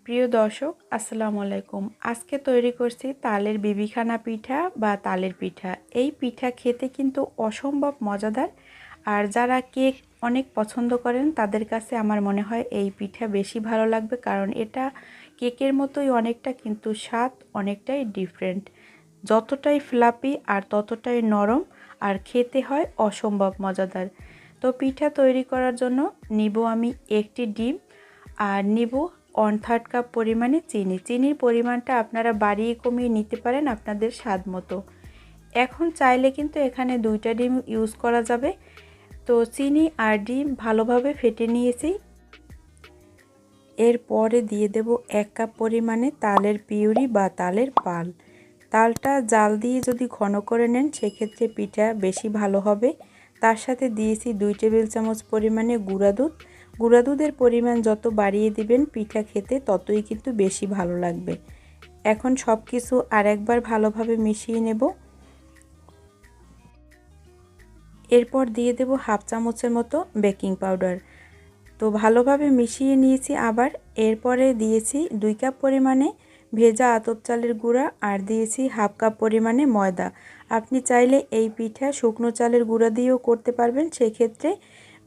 প্রিয় দর্শক আসসালামু আলাইকুম। আজকে তৈরি করছি তালের বিবিখানা পিঠা বা তালের পিঠা। এই পিঠা খেতে কিন্তু অসম্ভব মজাদার। আর যারা কেক অনেক পছন্দ করেন তাদের কাছে আমার মনে হয় এই পিঠা বেশি ভালো লাগবে, কারণ এটা কেকের মতোই অনেকটা, কিন্তু স্বাদ অনেকটাই ডিফারেন্ট। যতটাই ফ্লাপি আর ততটাই নরম, আর খেতে হয় অসম্ভব মজাদার। তো পিঠা তৈরি করার জন্য নিব আমি একটি ডিম, আর নিব 1/3 কাপ পরিমাণে চিনি। চিনির পরিমাণটা আপনারা বাড়িয়ে কমিয়ে নিতে পারেন আপনাদের স্বাদ মতো। এখন চাইলে কিন্তু এখানে 2টা ডিম ইউজ করা যাবে। তো চিনি আর ডিম ভালোভাবে ফেটে নিয়েছি। এরপরে দিয়ে দেব 1 কাপ পরিমাণে তালের পিউরি বা তালের পাল। তালটা জাল দিয়ে যদি ঘন করে নেন সেক্ষেত্রে পিঠা বেশি ভালো হবে। তার সাথে দিয়েছি 2 টেবিল চামচ পরিমাণে গুঁড়া দুধ। গুঁড়া দুধের পরিমাণ যত বাড়িয়ে দিবেন পিঠা খেতে ততই কিন্তু বেশি ভালো লাগবে। এখন সব কিছু আরেকবার ভালোভাবে মিশিয়ে নেব। এরপর দিয়ে দেব 1/2 চামচের মতো বেকিং পাউডার। তো ভালোভাবে মিশিয়ে নিয়েছি আবার। এরপরে দিয়েছি 2 কাপ পরিমাণে ভেজা আতপ চালের গুঁড়া, আর দিয়েছি 1/2 কাপ পরিমাণে ময়দা। আপনি চাইলে এই পিঠা শুকনো চালের গুঁড়া দিয়েও করতে পারবেন। সেক্ষেত্রে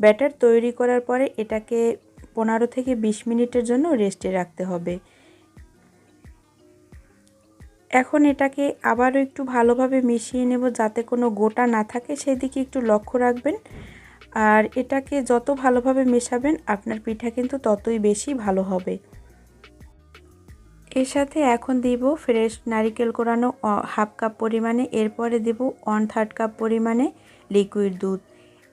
ব্যাটার তৈরি করার পরে এটাকে 15 থেকে 20 মিনিটের জন্য রেস্টে রাখতে হবে। এখন এটাকে আবারও একটু ভালোভাবে মিশিয়ে নেব, যাতে কোনো গোটা না থাকে সেদিকে একটু লক্ষ্য রাখবেন। আর এটাকে যত ভালোভাবে মেশাবেন আপনার পিঠা কিন্তু ততই বেশি ভালো হবে। এর সাথে এখন দিব ফ্রেশ নারকেল কোরানো 1/2 কাপ পরিমাণে। এরপরে দেব 1/3 কাপ পরিমাণে লিকুইড দুধ।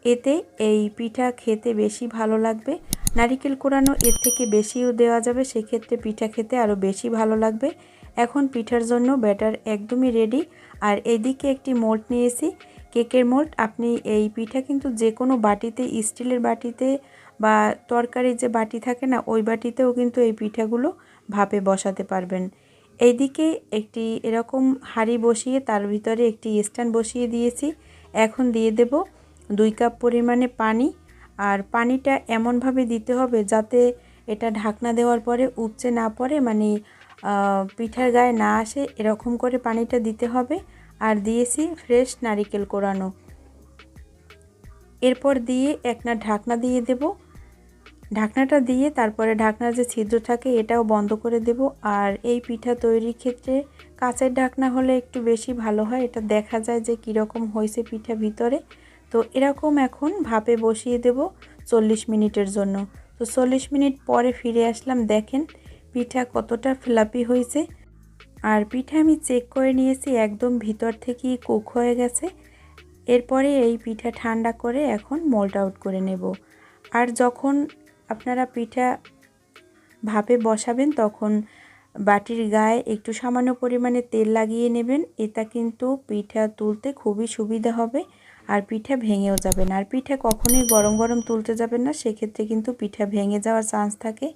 এতে এই পিঠা খেতে বেশি ভালো লাগবে। নারকেল কোরানো এর থেকে বেশিও দেওয়া যাবে, সেক্ষেত্রে পিঠা খেতে আরও বেশি ভালো লাগবে। এখন পিঠার জন্য ব্যাটার একদমই রেডি। আর এদিকে একটি মোল্ড নিয়েছি, কেকের মোল্ড। আপনি এই পিঠা কিন্তু যে কোনো বাটিতে, স্টিলের বাটিতে বা তরকারির যে বাটি থাকে না, ওই বাটিতেও কিন্তু এই পিঠাগুলো ভাপে বসাতে পারবেন। এইদিকে একটি এরকম হাঁড়ি বসিয়ে তার ভিতরে একটি স্ট্যান্ড বসিয়ে দিয়েছি। এখন দিয়ে দেব 2 কাপ পরিমাণে পানি। আর পানিটা এমনভাবে দিতে হবে যাতে এটা ঢাকনা দেওয়ার পরে উপচে না পড়ে, মানে পিঠার গায়ে না আসে, এরকম করে পানিটা দিতে হবে। আর দিয়েছি ফ্রেশ নারকেল কোরানো। এরপর দিয়ে একটা ঢাকনা দিয়ে দেব। ঢাকনাটা দিয়ে তারপরে ঢাকনার যে ছিদ্র থাকে এটাও বন্ধ করে দেব। আর এই পিঠা তৈরির ক্ষেত্রে কাঁচের ঢাকনা হলে একটু বেশি ভালো হয়, এটা দেখা যায় যে কীরকম হয়েছে পিঠা ভিতরে। তো এরকম এখন ভাপে বসিয়ে দেব 40 মিনিটের জন্য। তো 40 মিনিট পরে ফিরে আসলাম, দেখেন পিঠা কতটা ফ্লাপি হয়েছে। আর পিঠা আমি চেক করে নিয়েছি, একদম ভিতর থেকেই কুক হয়ে গেছে। এরপরে এই পিঠা ঠান্ডা করে এখন মোল্ড আউট করে নেব। আর যখন আপনারা পিঠা ভাপে বসাবেন তখন বাটির গায়ে একটু সামান্য পরিমাণে তেল লাগিয়ে নেবেন। এটা কিন্তু পিঠা তুলতে খুবই সুবিধা হবে, আর পিঠা ভেঙেও যাবে না। আর পিঠা কখনোই গরম গরম তুলতে যাবেন না, সেক্ষেত্রে কিন্তু পিঠা ভেঙে যাওয়ার চান্স থাকে।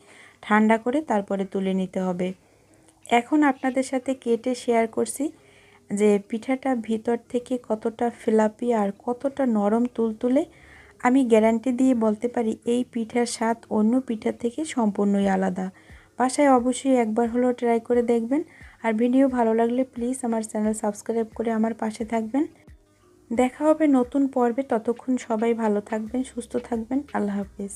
ঠান্ডা করে তারপরে তুলে নিতে হবে। এখন আপনাদের সাথে কেটে শেয়ার করছি যে পিঠাটা ভিতর থেকে কতটা ফ্লাপি আর কতটা নরম তুলতুলে। আমি গ্যারান্টি দিয়ে বলতে পারি এই পিঠার স্বাদ অন্য পিঠার থেকে সম্পূর্ণই আলাদা। বাসায় অবশ্যই একবার হলেও ট্রাই করে দেখবেন। আর ভিডিও ভালো লাগলে প্লিজ আমার চ্যানেল সাবস্ক্রাইব করে আমার পাশে থাকবেন। দেখা হবে নতুন পর্বে, ততক্ষণ সবাই ভালো থাকবেন, সুস্থ থাকবেন। আল্লাহ হাফেজ।